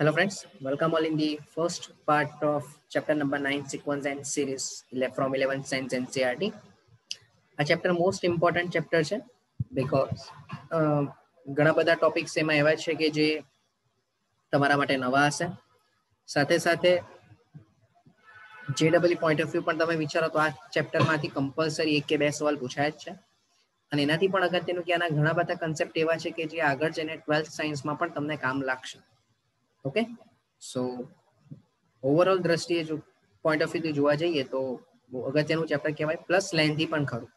Hello friends, welcome all in the first part of chapter number 9 sequence and series from 11th science NCERT. આ chapter most important chapter છે because ઘણા બધા topics એમાં એવા છે કે જે તમારા માટે નવા હશે. સાથે સાથે જેડબલ્યુ પોઈન્ટ ઓફ વ્યૂ પણ તમે વિચારો તો આ ચેપ્ટરમાંથી કમ્પલસરી એક કે બે સવાલ પૂછાય જ છે અને એનાથી પણ અગત્યનું કે આના ઘણા બધા કન્સેપ્ટ એવા છે કે જે આગળ જઈને 12th સાયન્સમાં પણ તમને કામ લાગશે. ઓકે, સો ઓવરઓલ દ્રષ્ટિએ જો પોઈન્ટ ઓફ વ્યૂથી જોવા જઈએ તો અગત્યનું ચેપ્ટર કહેવાય, પ્લસ લેન્થી પણ ખરું.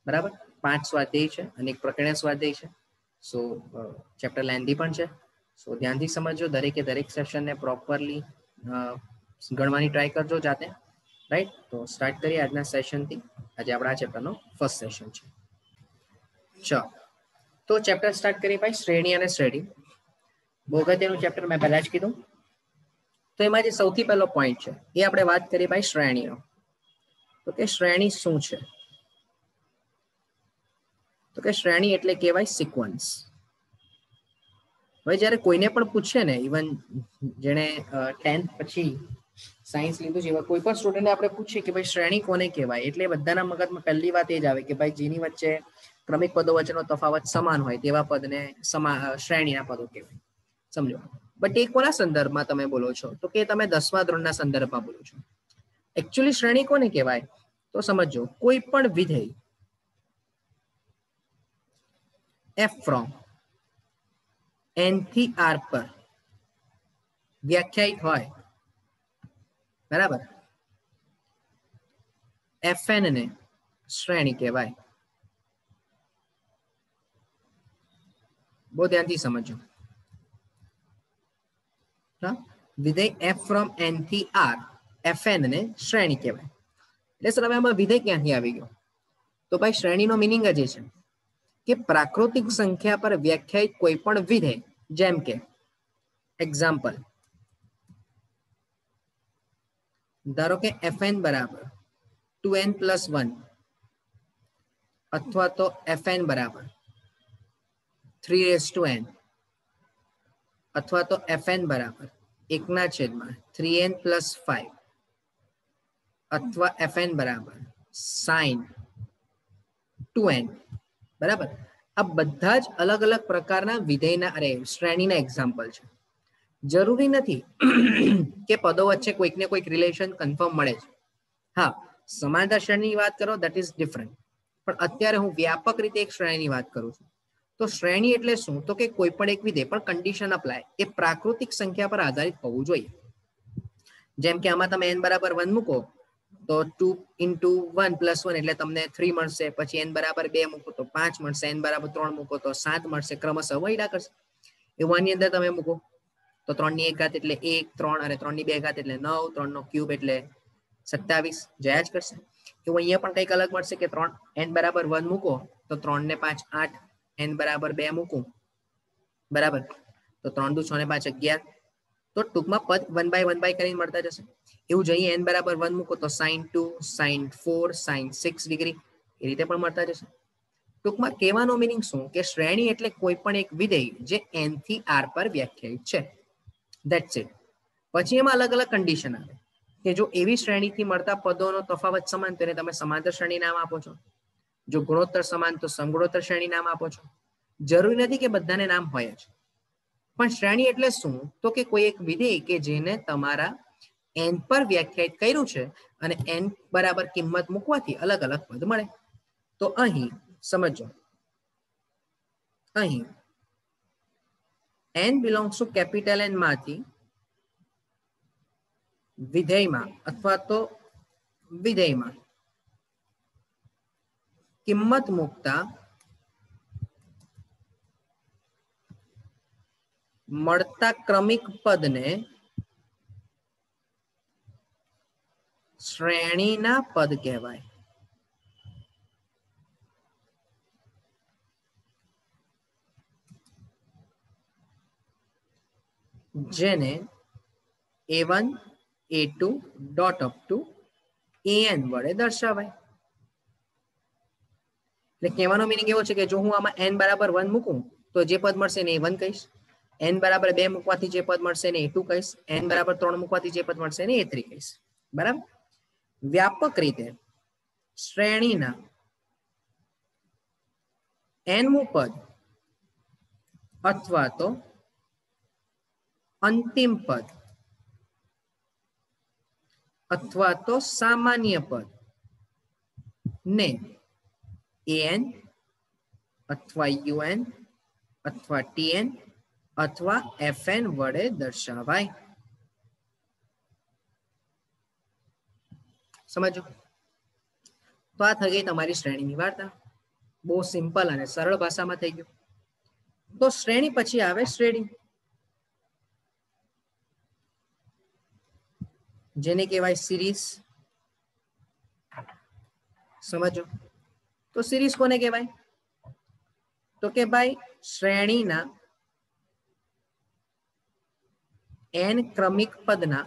બરાબર, 5 સ્વાધ્યાય છે અને એક પ્રકરણ સ્વાધ્યાય છે. સો ચેપ્ટર લેન્થી પણ છે. સો ધ્યાનથી સમજો, દરેકે દરેક સેશનને પ્રોપરલી ગણવાની ટ્રાય કરજો જાતે. રાઈટ, તો સ્ટાર્ટ કરીએ આજના સેશનથી. આજે આપણા આ ચેપ્ટરનો ફર્સ્ટ સેશન છે. ચલો, તો ચેપ્ટર સ્ટાર્ટ કરીએ ભાઈ, શ્રેણી અને શ્રેણી. બહુ અગત્યનું ચેપ્ટર મેં પહેલા જ કીધું. તો એમાં જે સૌથી પહેલો પોઈન્ટ છે એ આપણે વાત કરીએ ભાઈ શ્રેણીનો. તો કે શ્રેણી શું છે? તો કે શ્રેણી એટલે કહેવાય સિક્વન્સ. હવે જ્યારે કોઈને પણ પૂછે ને, ઇવન જેણે 10th પછી સાયન્સ લીધું છે એવા કોઈ પણ સ્ટુડન્ટને આપણે પૂછીએ કે ભાઈ શ્રેણી કોને કહેવાય, એટલે બધાના મગજમાં પહેલી વાત એ જ આવે કે ભાઈ જેની વચ્ચે ક્રમિક પદો વચ્ચેનો તફાવત સમાન હોય તેવા પદને શ્રેણીના પદો કહેવાય. સમજો, બટ એ કોના સંદર્ભમાં તમે બોલો છો? તો કે તમે 10મા ધોરણના સંદર્ભમાં બોલો છો. એકચ્યુઅલી શ્રેણી કોને કહેવાય? તો સમજો, કોઈ પણ વિધેય f ફ્રોમ n થી r પર વ્યાખ્યાયિત હોય, બરાબર, fn ને શ્રેણી કહેવાય. બહુ ધ્યાનથી સમજો. વિધેય f ફ્રોમ n થી r, fn ને શ્રેણી કહેવાય. એટલે સર હવે આમાં વિધેય ક્યાંથી આવી ગયો? તો ભાઈ શ્રેણીનો મિનિંગ જ એ છે કે પ્રાકૃતિક સંખ્યા પર વ્યાખ્યાયિત કોઈ પણ વિધેય, જેમ કે એક્ઝામ્પલ ધારો કે fn બરાબર 2n + 1 અથવા તો fn બરાબર 3n અથવા તો fn બરાબર 1/3n + 5 અથવા fn બરાબર sin 2n. બરાબર, આ બધા જ અલગ અલગ પ્રકારના વિધેયના શ્રેણીના એક્ઝામ્પલ છે. જરૂરી નથી કે પદો વચ્ચે કોઈક ને કોઈક રિલેશન કન્ફર્મ મળે છે. હા, સમાંતર શ્રેણીની વાત કરો, દેટ ઇઝ ડિફરન્ટ. પણ અત્યારે હું વ્યાપક રીતે એક શ્રેણીની વાત કરું છું. તો શ્રેણી એટલે શું? તો કે કોઈ પણ એક વિધેય, પણ કન્ડિશન અપ્લાય, એ પ્રાકૃતિક સંખ્યા પર આધારિત હોવું જોઈએ. જેમ કે આમાં તમે n બરાબર 1 મૂકો તો 2 × 1 + 1 એટલે તમને 3 મળશે. પછી n બરાબર 2 મૂકો તો 5 મળશે. n બરાબર 3 મૂકો તો 7 મળશે. ક્રમશઃ વૈડા કરશે. એવું આની અંદર તમે મૂકો તો 3 ની 1 ઘાત એટલે 1, 3 અને 3 ની 2 ઘાત એટલે 9, 3 નો ક્યુબ એટલે 27, જયા જ કરશે. એવું અહીંયા પણ કંઈક અલગ મળશે કે 3 n બરાબર 1 મૂકો તો 3 ને 5 8, n બરાબર 2 મૂકું, બરાબર, તો 3 દુ 6 ને 5 11. તો ટૂંકમાં પદ 1/1 કરીને મળતા જશે. એવું જ અહીં n બરાબર 1 મૂકો તો sin 2, sin 4, sin 6 ડિગ્રી એ રીતે પણ મળતા જશે. ટૂંકમાં કહેવાનો મિનિંગ શું કે શ્રેણી એટલે કોઈ પણ એક વિધેય જે n થી r પર વ્યાખ્યાયિત છે. That's it. પછી એમાં અલગ અલગ કન્ડિશન આવે કે જો એવી શ્રેણીથી મળતા પદોનો તફાવત સમાન તો એને તમે સમાંતર શ્રેણી નામ આપો છો. જો ગુણોત્તર સમાન તો સમગુણોત્તર શ્રેણી નામ આપો છો. જરૂરી નથી કે બધાને નામ હોય જ. પણ શ્રેણી એટલે શું? તો કે કોઈ એક વિધેય કે જેને તમારા n પર વ્યાખ્યાયિત કર્યું છે અને n બરાબર કિંમત મૂકવાથી અલગ અલગ પદ મળે. તો અહીં સમજો, અહીં n belongs to capital N માંથી વિધેયમાં અથવા તો વિધેયમાં કિંમત મૂકતા મળતા ક્રમિક પદને શ્રેણીના પદ કહેવાય. જેને a1 a2 dot up to an વડે દર્શાવાય. એટલે કહેવાનો મિનિંગ એવો છે કે જો હું આમાં n બરાબર 1 મૂકું તો જે પદ મળશે એને a1 કહીશ, n બરાબર 2 મૂકવાથી જે પદ મળશે એને a2 કહીશ, n બરાબર 3 મૂકવાથી જે પદ મળશે એને a3 કહીશ. બરાબર. વ્યાપક રીતે શ્રેણીના nમું પદ અથવા તો અંતિમ પદ અથવા તો સામાન્ય પદ ને an અથવા un અથવા tn અથવા fn વડે દર્શાવાય. સમજો. તો આ થઈ ગઈ તમારી શ્રેણીની વાર્તા. બહુ સિમ્પલ અને સરળ ભાષામાં થઈ ગયું. તો શ્રેણી પછી આવે શ્રેણી, જેને કહેવાય સિરીઝ. સમજો. તો સિરીઝ કોને કહેવાય? તો કે ભાઈ શ્રેણીના n ક્રમિક પદના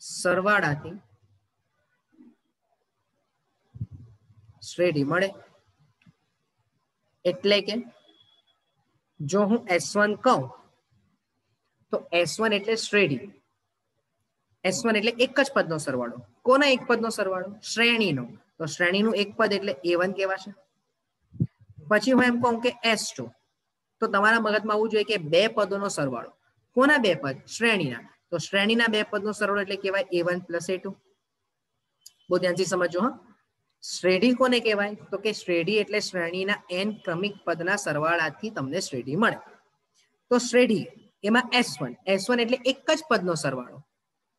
સરવાળાથી શ્રેણી મળે. એટલે કે જો હું S1 કહું તો S1 એટલે શ્રેણી, S1 એટલે એક જ પદનો સરવાળો. કોના એક પદનો સરવાળો? શ્રેણીનો. તો શ્રેણીનું એક પદ એટલે A1 કહેવાશે. પછી હું એમ કહું કે S2, તો તમારા મગજમાં આવવું જોઈએ કે બે પદોનો સરવાળો. કોના બે પદ? શ્રેણીના. તો શ્રેણીના બે પદનો સરવાળો એટલે કહેવાય A1 પ્લસ A2. બહુ ધ્યાનથી સમજો. હા, શ્રેણી કોને કહેવાય? તો કે શ્રેણી એટલે શ્રેણીના n ક્રમિક પદના સરવાળાથી તમને શ્રેણી મળે. તો શ્રેણી એમાં S1 એટલે એક જ પદનો સરવાળો.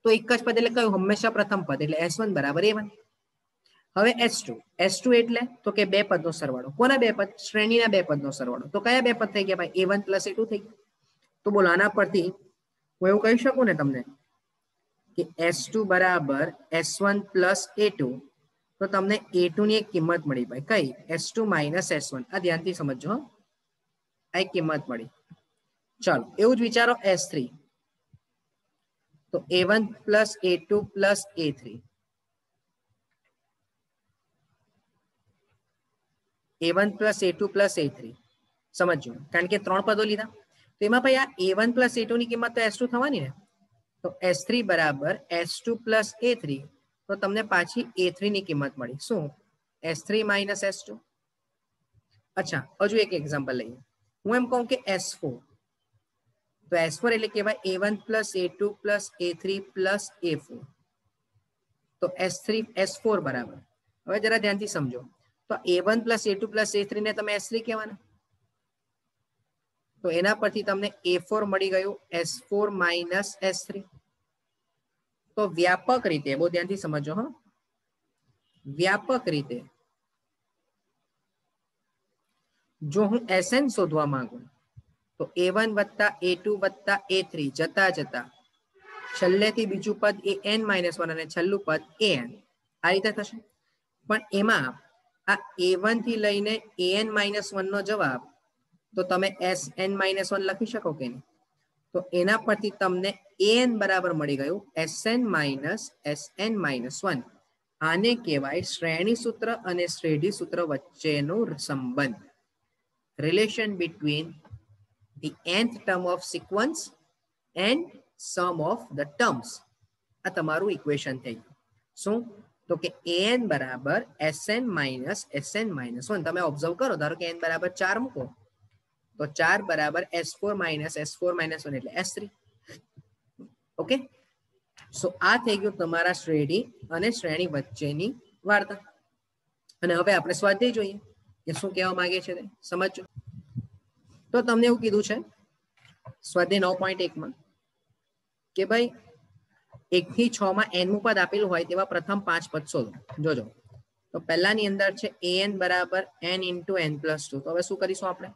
તો એક જ પદ એટલે કયું? હંમેશા પ્રથમ પદ એટલે S1 બરાબર A1. હવે S2 એટલે તો કે બે પદનો સરવાળો. કોના બે પદ? શ્રેણીના બે પદનો સરવાળો. તો કયા બે પદ થઈ ગયા ભાઈ? A1 પ્લસ A2 થઈ ગયા. તો બોલો આના પરથી હું એવું કહી શકું ને તમને કે S2 બરાબર S1 પ્લસ A2. તો તમને A2 ની એક કિંમત મળી ભાઈ. કઈ? S2 minus S1. આ ધ્યાનથી સમજો. આ એક કિંમત મળી. ચાલો એવું જ વિચારો S3. તો A1 plus A2 plus A3. A1 plus A2 plus A3 સમજો. કારણ કે ત્રણ પદો લીધા. તો એમાં ભાઈ આ A1 પ્લસ A2 ની કિંમત તો S2 થવાની ને. તો S3 બરાબર S2 પ્લસ A3. તો તમને પાછી A3 ની કિંમત મળી. શું? S3 minus S2. અચ્છા, હજુ એક એક્ઝામ્પલ લઈએ. હું એમ કહું કે S4. તો S4 એટલે કહેવાય A1 plus A2 plus A3 plus A4. તો S4 બરાબર. હવે જરા ધ્યાનથી સમજો. તો A1 plus A2 plus A3 ને તમે S3 કહેવાના. તો એના પરથી તમને A4 મળી ગયું S4 માઇનસ S3. તો વ્યાપક રીતે, બહુ ધ્યાનથી સમજો. હા, વ્યાપક રીતે જો હું Sn શોધવા માંગુ તો A1 વત્તા A2 વત્તા A3 જતા જતા છેલ્લેથી બીજું પદ an -1 અને છેલ્લું પદ an. આ રીતે થશે. પણ એમાં આ A1 થી લઈને an -1 નો જવાબ તો તમે Sn -1 લખી શકો કે નહીં? તો એના પરથી તમને an બરાબર મળી ગયું Sn -1. આને કહેવાય શ્રેણી સૂત્ર અને શ્રેઢી સૂત્ર વચ્ચેનો સંબંધ. Relation between the nth term of sequence and sum of the terms. આ તમારું ઇક્વેશન થઈ ગયું. શું? તો કે an બરાબર Sn -1. તમે ઓબ્ઝર્વ કરો. ધારો કે n બરાબર 4 મૂકો તો 4 બરાબર S4 -1 એટલે S3. ઓકે. સો આ થઈ ગયું તમારા શ્રેણી અને શ્રેણી વચ્ચેની વાર્તા. અને હવે આપણે સ્વાધ્યાય જોઈએ કે શું કહેવા માંગે છે તે સમજો. તો તમને એવું કીધું છે સ્વાધ્યાય 9.1 માં કે ભાઈ 1 થી 6 માં n મું પદ આપેલું હોય તેવા પ્રથમ 5 પદ શોધો. જોજો. તો પહેલાની અંદર છે an બરાબર n into n plus 2. તો હવે શું કરીશું આપણે?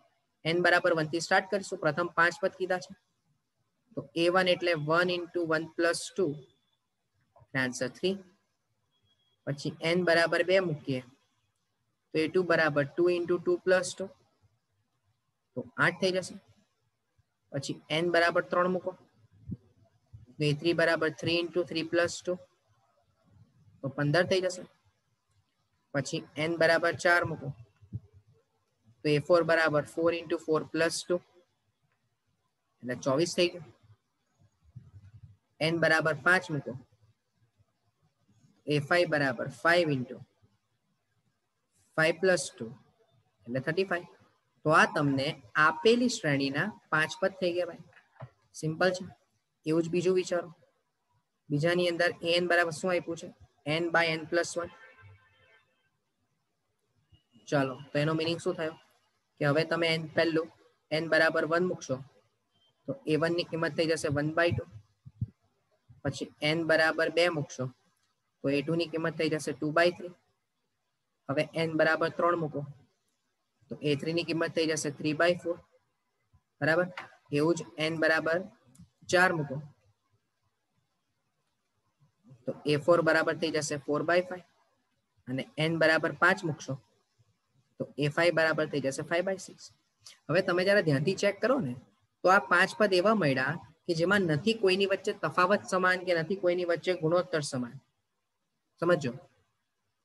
n બરાબર 1 થી સ્ટાર્ટ કરીશું. પ્રથમ 5 પદ કીધા છે. તો a1 એટલે 1 into 1 plus 2. આન્સર 3. પછી n બરાબર 2 મૂકીએ તો a2 બરાબર 2 into 2 plus 2. તો 8 થઈ જશે. પછી n બરાબર 3 મૂકો તો a3 બરાબર 3 into 3 plus 2. તો 15 થઈ જશે. પછી n બરાબર 4 મૂકો તો A4 બરાબર 4 into 4 plus 2 એટલે 24 થઈ ગયું. n બરાબર 5 મૂકો. A5 બરાબર 5 into 5 plus 2 એટલે 35. તો આ તમને આપેલી શ્રેણીના 5 પદ થઈ ગયા ભાઈ. સિમ્પલ છે. એવું જ બીજું વિચારો. બીજાની અંદર an બરાબર શું આપ્યું છે? n by n plus 1. ચાલો, તો એનો મીનિંગ શું થયો કે હવે તમે n પહેલું n બરાબર 1 મૂકશો તો a1 ની કિંમત થઈ જશે 1/2. પછી n બરાબર 2 મૂકશો તો a2 ની કિંમત થઈ જશે 2/3. હવે n બરાબર 3 મૂકો તો a3 ની કિંમત થઈ જશે 3/4. બરાબર. એવું જ n બરાબર 4 મૂકો તો a4 બરાબર થઈ જશે 4/5 અને n બરાબર 5 મૂકશો તો a5 બરાબર થઈ જશે 5/6. હવે તમે જ્યારે ધ્યાનથી ચેક કરો ને તો આ 5 પદ એવા મળ્યા કે જેમાં નથી કોઈની વચ્ચે તફાવત સમાન કે નથી કોઈની વચ્ચે ગુણોત્તર સમાન. સમજો,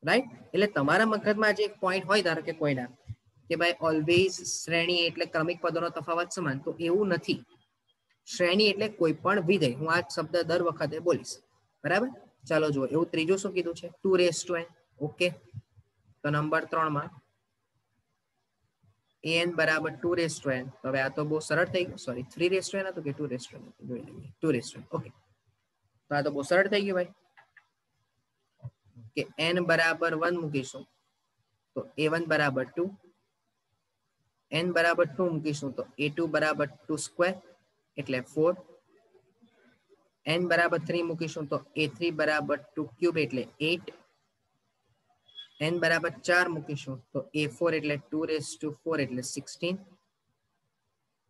રાઈટ? એટલે તમારા મગજમાં જે એક પોઈન્ટ હોય, ધારો કે કોઈના કે ભાઈ ઓલવેઝ શ્રેણી એટલે ક્રમિક પદોનો તફાવત સમાન, તો એવું નથી. શ્રેણી એટલે કોઈ પણ વિધેય. હું આ શબ્દ દર વખતે બોલીશ. બરાબર. ચાલો જુઓ, એવું ત્રીજું શું કીધું છે? 2n. ઓકે, તો નંબર 3 માં an બરાબર 2n. હવે આ તો બહુ સરળ થઈ ગયું. સોરી, 3n હતું કે 2n હતું? જોઈ લઈએ. 2n. ઓકે, તો આ તો બહુ સરળ થઈ ગયું ભાઈ કે n બરાબર 1 મૂકીશું તો a1 બરાબર 2, n બરાબર 2 મૂકીશું તો a2 બરાબર 2 સ્ક્વેર એટલે 4, n બરાબર 3 મૂકીશું તો a3 બરાબર 2 ક્યુબ એટલે 8, n બરાબર 4 મૂકીશું તો a4 એટલે 2^4 એટલે 16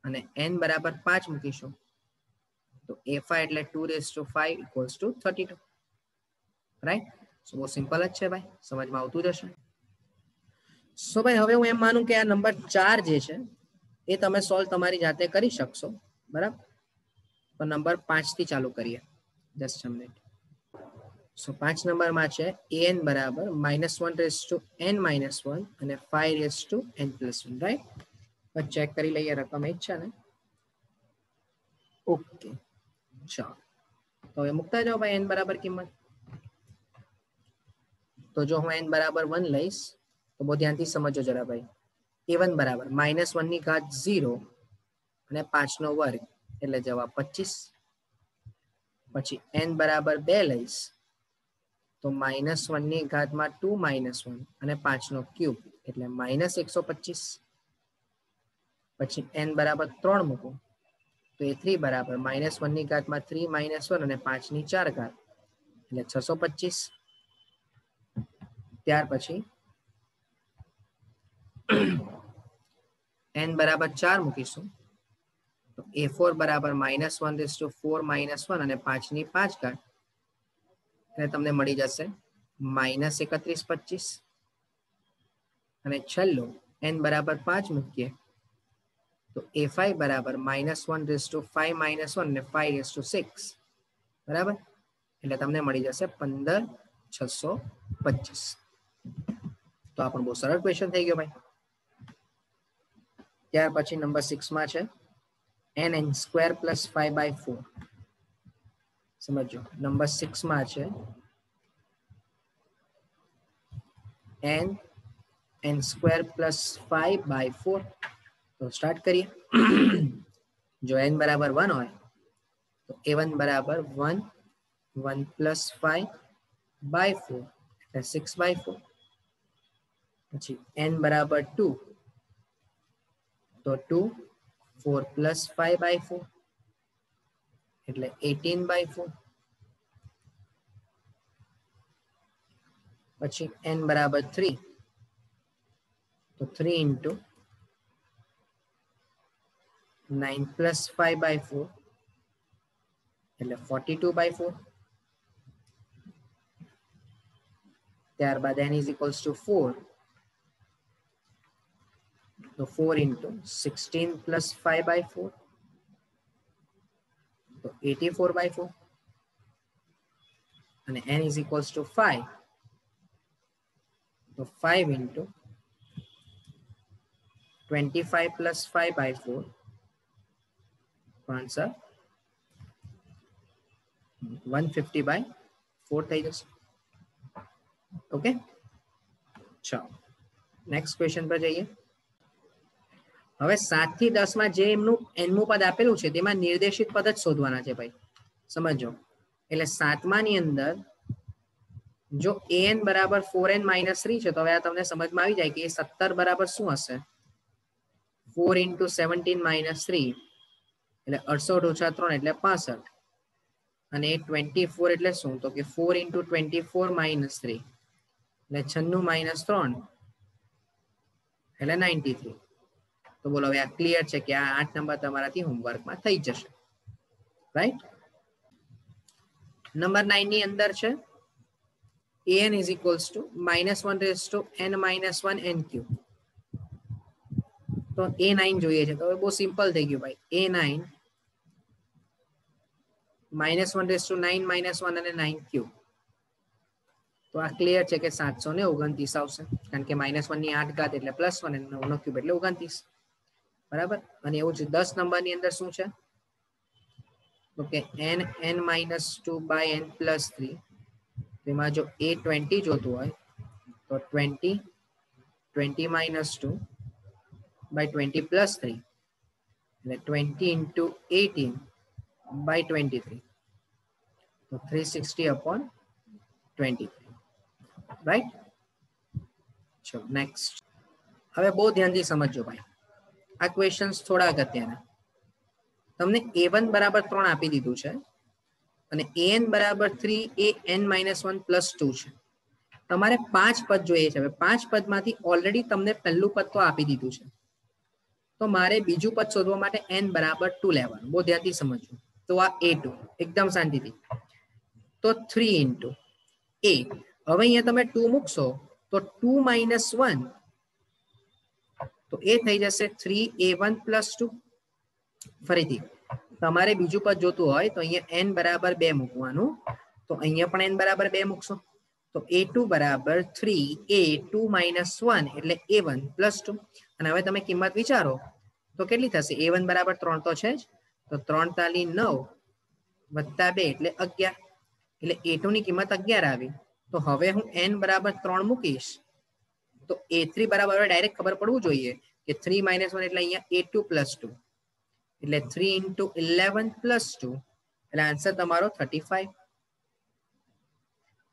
અને n બરાબર 5 મૂકીશું તો a5 એટલે 2^5 equals to 32. રાઈટ? સો બહુ સિમ્પલ જ છે ભાઈ, સમજમાં આવતું જ હશે. સો ભાઈ હવે હું એમ માનું કે આ નંબર 4 જે છે એ તમે સોલ્વ તમારી જાતે કરી શકશો. બરાબર. તો નંબર 5 થી ચાલુ કરીએ. Just a minute. સો 5 નંબરમાં છે an બરાબર -1 n - 1 અને 5 n + 1. રાઈટ? તો ચેક કરી લઈએ, રકમ એ જ છે ને? ઓકે, ચાલો તો હવે મૂકતા જાઓ ભાઈ n બરાબર કિંમત. તો જો હું n બરાબર 1 લઈશ તો બહુ ધ્યાનથી સમજો જરા ભાઈ. a1 બરાબર -1 ની ઘાત 0 અને 5 નો વર્ગ એટલે જવાબ 25. પછી n બરાબર 2 લઈશ તો -1 ની ઘાતમાં 2 - 1 અને 5 નો ક્યુબ એટલે -125. પછી n બરાબર 3 મૂકો તો a3 બરાબર -1 ની ઘાતમાં 3 - 1 અને 5 ની 4 ઘાત એટલે 625. ત્યાર પછી n બરાબર 4 મૂકીશું તો a4 બરાબર -1^4 - 1 અને 5 ની 5 ઘાત એટલે તમને મળી જશે -3125. અને છેલ્લું n બરાબર 5 મૂકીએ તો a5 બરાબર -1^5 - 1 અને 5^6. બરાબર. એટલે તમને મળી જશે 15625. તો આ પણ બહુ સરળ ક્વેશ્ચન થઈ ગયો ભાઈ. ત્યાર પછી નંબર 6 માં છે n² + 5/4. સમજો, નંબર 6 માં છે n² + 5/4. તો સ્ટાર્ટ કરીએ. જો n બરાબર 1 હોય તો a1 બરાબર 1 1 + 5/4 એટલે 6/4. પછી n બરાબર 2 તો 2 4 + 5/4 એટલે 18/4. પછી n બરાબર 3 તો 3 × 9 + 5/4 એટલે 42/4. ત્યારબાદ n = 4 તો 4 × 16 + 5/4 તો 84/4 અને n = 5 તો 5 × 25 plus 5 by 4. आंसर 150 by 4 થઈ જશે. ઓકે, ચાલો નેક્સ્ટ ક્વેશ્ચન પર જઈએ. હવે 7 થી 10 માં જે એમનું nમું પદ આપેલું છે તેમાં નિર્દેશિત પદ જ શોધવાના છે ભાઈ, સમજો. એટલે 7મા ની અંદર જો an બરાબર 4n - 3 છે તો હવે આ તમને સમજમાં આવી જાય કે એ 17 બરાબર શું હશે? 4 into 17 minus 3 એટલે 68 - 3 એટલે 65. અને 24 એટલે શું? તો કે 4 into 24 minus 3 એટલે 96 - 3 એટલે 93. તો બોલો હવે આ ક્લિયર છે કે આ 8 નંબર તમારાથી હોમવર્કમાં થઈ જશે, રાઈટ. નંબર 9 ની અંદર છે an is equals to -1 raised to n - 1 n cube. તો a9 જોઈએ છે તો હવે બહુ સિમ્પલ થઈ ગયું ભાઈ. a9 -1 raised to 9 - 1 અને 9 ક્યુબ. તો આ ક્લિયર છે કે 729 આવશે, કારણ કે -1 ની 8 ઘાત એટલે +1 અને 9 નો ક્યુબ એટલે 29, બરાબર. અને એવું જ 10 નંબર ની અંદર શું છે? તો કે n - 2 by n + 3. તેમાં જો a20 જોતું હોય તો 20 - 2 by 20 + 3 એટલે 20 into 18 by 23. તો 360/23, રાઈટ. ચલો નેક્સ્ટ. હવે બહુ ધ્યાનથી સમજજો ભાઈ, આ ક્વેશ્ચન્સ થોડા અગત્યના. તમને a1 બરાબર 3 આપી દીધું છે અને an બરાબર 3 એ n - 1 + 2 છે. તમારે 5 પદ જોઈએ છે. હવે 5 પદમાંથી ઓલરેડી તમને પહેલું પદ તો આપી દીધું છે, તો મારે બીજું પદ શોધવા માટે n બરાબર 2 લેવાનું. બહુ ધ્યાનથી સમજજો. તો આ a2 એકદમ શાંતિથી. તો 3 into a. હવે અહીંયા તમે 2 મૂકશો તો 2 - 1 તો એ થઈ જશે 3a1 + 2. ફરીથી તમારે બીજું પદ જોતું હોય તો અહીંયા n બરાબર 2 મૂકવાનું. તો અહીંયા પણ n બરાબર 2 મૂકશો તો a2 બરાબર 3a2 - 1 એટલે a1 + 2. અને હવે તમે કિંમત વિચારો તો કેટલી થશે? a1 બરાબર 3 તો છે જ, તો 3 તાલી 9 વત્તા 2 એટલે 11. એટલે a2 ની કિંમત 11 આવી. તો હવે હું n બરાબર 3 મૂકીશ તો a3 બરાબર ડાયરેક્ટ ખબર પડવું જોઈએ કે 3 - 1 એટલે અહીંયા a2 + 2 એટલે 3 into 11 + 2 એટલે આન્સર તમારો 35.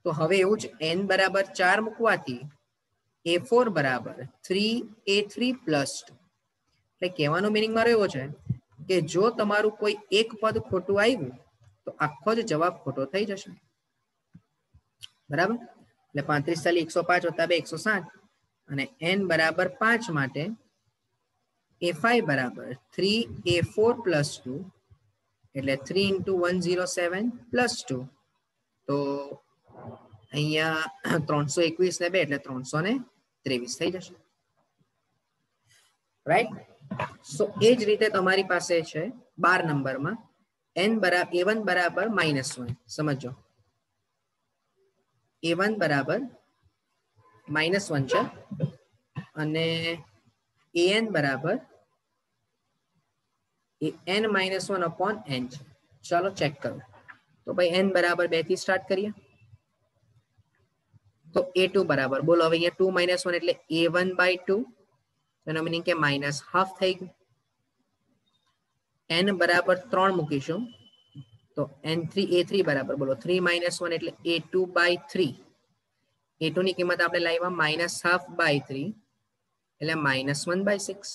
તો હવે એવું જ n બરાબર 4 મૂકવાથી a4 બરાબર 3a3 + 2. એટલે કહેવાનો મિનિંગ મારો એવો છે કે જો તમારું કોઈ એક પદ ખોટું આવ્યું તો આખો જ જવાબ ખોટો થઈ જશે, બરાબર. એટલે 35 * 105 + 2 160 અને n બરાબર 5 માટે a5 બરાબર 3a4 + 2 એટલે 3 into 107 + 2. તો અહીંયા 321 ને 2 એટલે 323 થઈ જશે, રાઈટ. સો એ જ રીતે તમારી પાસે છે 12 નંબરમાં n બરાબર a1 બરાબર -1. સમજો a1 બરાબર -1 છે અને an બરાબર n - 1/n છે. ચાલો ચેક કરો. તો ભાઈ n બરાબર 2 થી સ્ટાર્ટ કરીએ. તો a2 બરાબર, બોલો હવે અહીંયા 2 - 1 એટલે a1/2, એનો મીનિંગ કે -½ થઈ ગયું. n બરાબર 3 મૂકીશું તો a3 બરાબર, બોલો 3 - 1 એટલે a2/3. a2 ની કિંમત આપણે લાવ્યા -½/3 એટલે -1/6.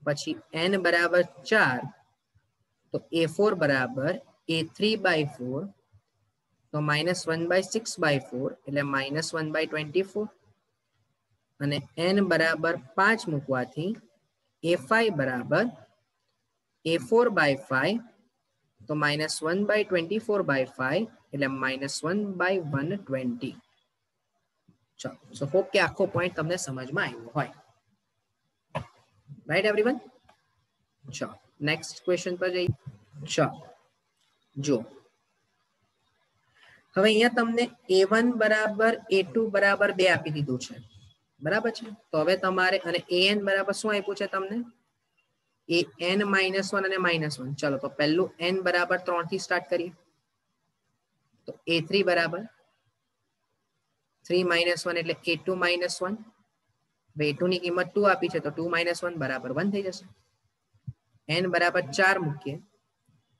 પછી n બરાબર 4 તો a4 બરાબર a3/4 તો -1/6/4 એટલે -1/24. અને n બરાબર 5 મૂકવાથી a5 બરાબર a4/5 તો -1/24/5 એટલે -1/120. ચાલો, સો હોપ કે આખો પોઈન્ટ તમને સમજમાં આવ્યો હોય, રાઈટ એવરીવન. ચાલો નેક્સ્ટ ક્વેશ્ચન પર જઈએ. ચાલો જો હવે અહીંયા તમને a1 બરાબર a2 બરાબર 2 આપી દીધું છે બરાબર છે. તો હવે તમારે અને an બરાબર શું આપ્યું છે તમને? an -1 અને -1. ચલો તો પહેલું n બરાબર 3 થી સ્ટાર્ટ કરીએ. તો a3 બરાબર 3 - 1 એટલે a2 - 1. a2 ની કિંમત 2 આપી છે તો 2 - 1 બરાબર 1 થઈ જશે. n બરાબર 4 મૂકીએ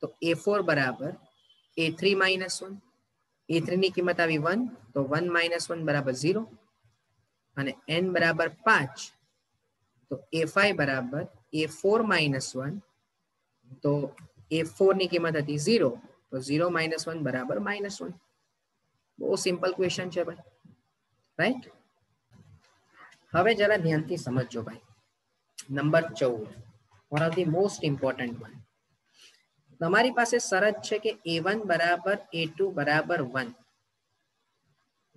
તો a4 બરાબર a3 - 1. a3 ની કિંમત આવી 1 તો 1 - 1 બરાબર 0. અને n બરાબર 5 તો a5 બરાબર a4 - 1. તો a4 ની કિંમત હતી 0 તો 0 - 1 બરાબર -1. બહુ સિમ્પલ ક્વેશ્ચન છે ભાઈ, રાઈટ? હવે જરા ધ્યાનથી સમજજો ભાઈ. Number 14, one of the most important one. તમારી પાસે શરત છે કે a1 બરાબર a2 બરાબર 1.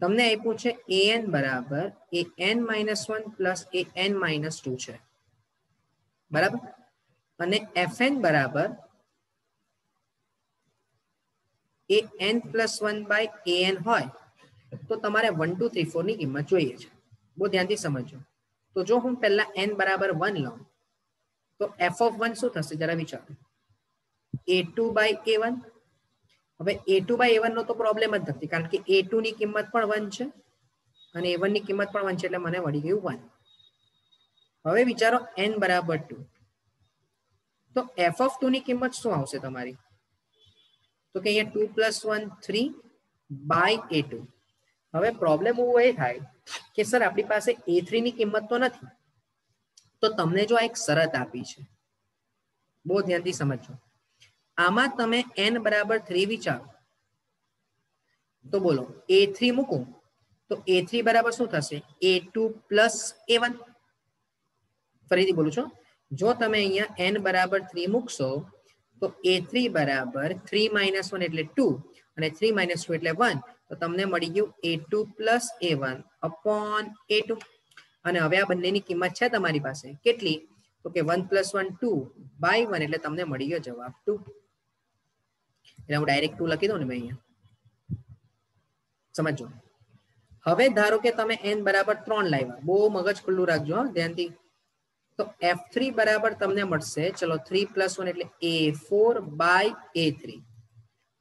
તમને આપ્યું છે an બરાબર an - 1 પ્લસ an - 2 છે, બરાબર? અને fn બરાબર an પ્લસ 1 બાય an હોય તો તમારે 1 2 3 4 ની કિંમત જોઈએ છે. બહુ ધ્યાનથી સમજો. તો જો હું પહેલા n બરાબર 1 લઉં તો f of 1 શું થશે જરા વિચારો? a2 by a1. હવે a2 બાય a1 નો તો પ્રોબ્લેમ જ નથી, કારણ કે a2 ની કિંમત પણ 1 છે અને a1 ની કિંમત પણ 1 છે, એટલે મને મળી ગયું 1. હવે વિચારો n બરાબર 2. તો f of 2 ની કિંમત શું આવશે તમારી? તો કે અહીંયા 2 + 1 3 બાય a2. હવે પ્રોબ્લેમ એવું એ થાય કે સર આપણી પાસે a3 ની કિંમત તો નથી, તો તમને જો આ એક શરત આપી છે, બહુ ધ્યાનથી સમજો. આમાં તમે n બરાબર 3 વિચારો તો બોલો a3 મૂકો તો a3 બરાબર શું થશે? a2 plus a1. ફરીથી બોલું છું, જો તમે અહીંયા n બરાબર 3 મૂકશો તો a3 બરાબર 3 - 1 એટલે 2 અને 3 - 2 એટલે 1. તો તમને મળી ગયું a2 plus a1 upon a2. અને હવે આ બંનેની કિંમત છે તમારી પાસે કેટલી? તો કે 1 + 1 2 બાય 1 એટલે તમને મળી ગયો જવાબ 2. એટલે હું ડાયરેક્ટ 2 લખી દઉં ને મેં અહીંયા. સમજો. હવે ધારો કે તમે n બરાબર 3 લાવ્યા, બહુ મગજ ખુલ્લું રાખજો ધ્યાનથી. તો f3 બરાબર તમને મળશે, ચલો 3 + 1 એટલે a4 બાય a3.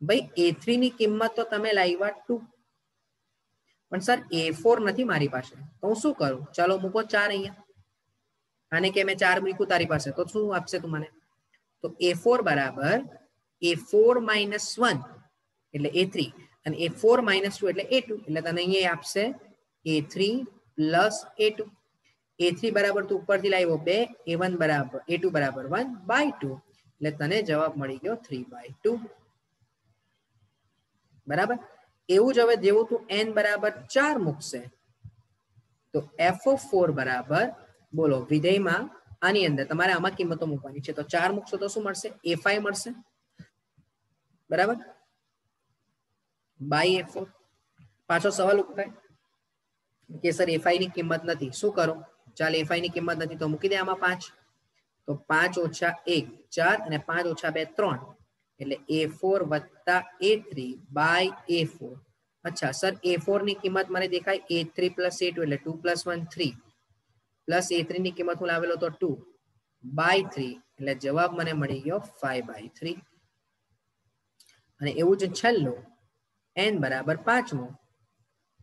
ભાઈ a3 ની કિંમત તો તમે લાવ્યા 2, પણ સર a4 નથી મારી પાસે, તો હું શું કરું? ચાલો મૂકો 4 અહીંયા. આને કે મેં 4 મૂક્યું તારી પાસે, તો શું આપશે તું મને? તો a4 બરાબર a4 - 1 એટલે a3 અને a4 - 2 એટલે a2. એટલે તને અહીંયા આપશે a3 પ્લસ a2. a3 બરાબર તું ઉપરથી લાવ્યો 2, a1 બરાબર a2 બરાબર 1 બાય 2. એટલે તને જવાબ મળી ગયો 3/2. બરાબર? એવું જ હવે જેવું તું n બરાબર 4 મૂકશે તો f of 4 બરાબર, બોલો વિધેયમાં આની અંદર તમારે આમાં કિંમતો મૂકવાની છે. તો 4 મૂકશો તો શું મળશે? a5 મળશે, બરાબર? By a4. પાછો સવાલ ઉઠાય કે સર a5 ની કિંમત નથી, શું કરું? ચાલ a5 ની કિંમત નથી તો મૂકી દે આમાં 5. તો 5 - 1 4 અને 5 - 2 3 એટલે a4 વત્તા a3 બાય a4. અચ્છા સર a4 ની કિંમત મને દેખાય a3 પ્લસ a2 એટલે 2 + 1 3 પ્લસ a3 ની કિંમત હું લાવેલો તો 2 બાય 3 એટલે જવાબ મને મળી ગયો 5/3. અને એવું જ છેલ્લું n બરાબર 5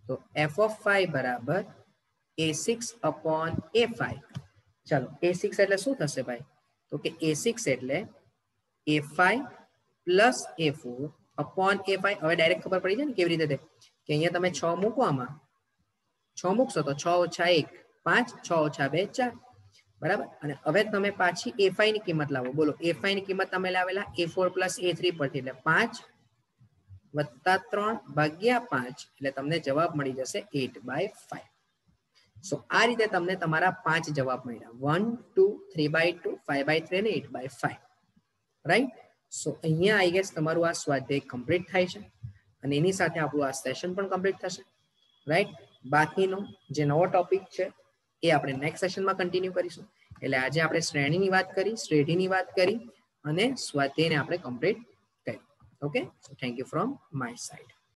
તો f of 5 બરાબર a6 અપોન a5. ચાલો a6 એટલે શું થશે ભાઈ? તો કે a6 એટલે a5 plus a4 upon a5. હવે ડાયરેક્ટ ખબર પડી જાય ને કેવી રીતે? કે અહીંયા તમે 6 મૂકો, આમાં 6 મૂકશો તો 6 - 1 5, 6 - 2 4, બરાબર? અને હવે તમે પાછી a5 ની કિંમત લાવો. બોલો a5 ની કિંમત તમે લાવેલા a4 પ્લસ a3 પરથી, એટલે 5 વત્તા 3 ભાગ્યા 5 એટલે તમને જવાબ મળી જશે 8/5. સો આ રીતે તમને તમારા 5 જવાબ મળ્યા, 1 2 3/2 5/3 અને 8/5, રાઈટ? સો અહીંયા આઈ ગેસ તમારું આ સ્વાધ્યાય કમ્પ્લીટ થાય છે અને એની સાથે આપણું આ સેશન પણ કમ્પ્લીટ થશે, રાઈટ? બાકીનો જે નવો ટોપિક છે એ આપણે નેક્સ્ટ સેશનમાં કન્ટિન્યુ કરીશું. એટલે આજે આપણે શ્રેણીની વાત કરી, શ્રેઢીની વાત કરી અને સ્વાધ્યાયને આપણે કમ્પ્લીટ કરી. Okay, so thank you from my side.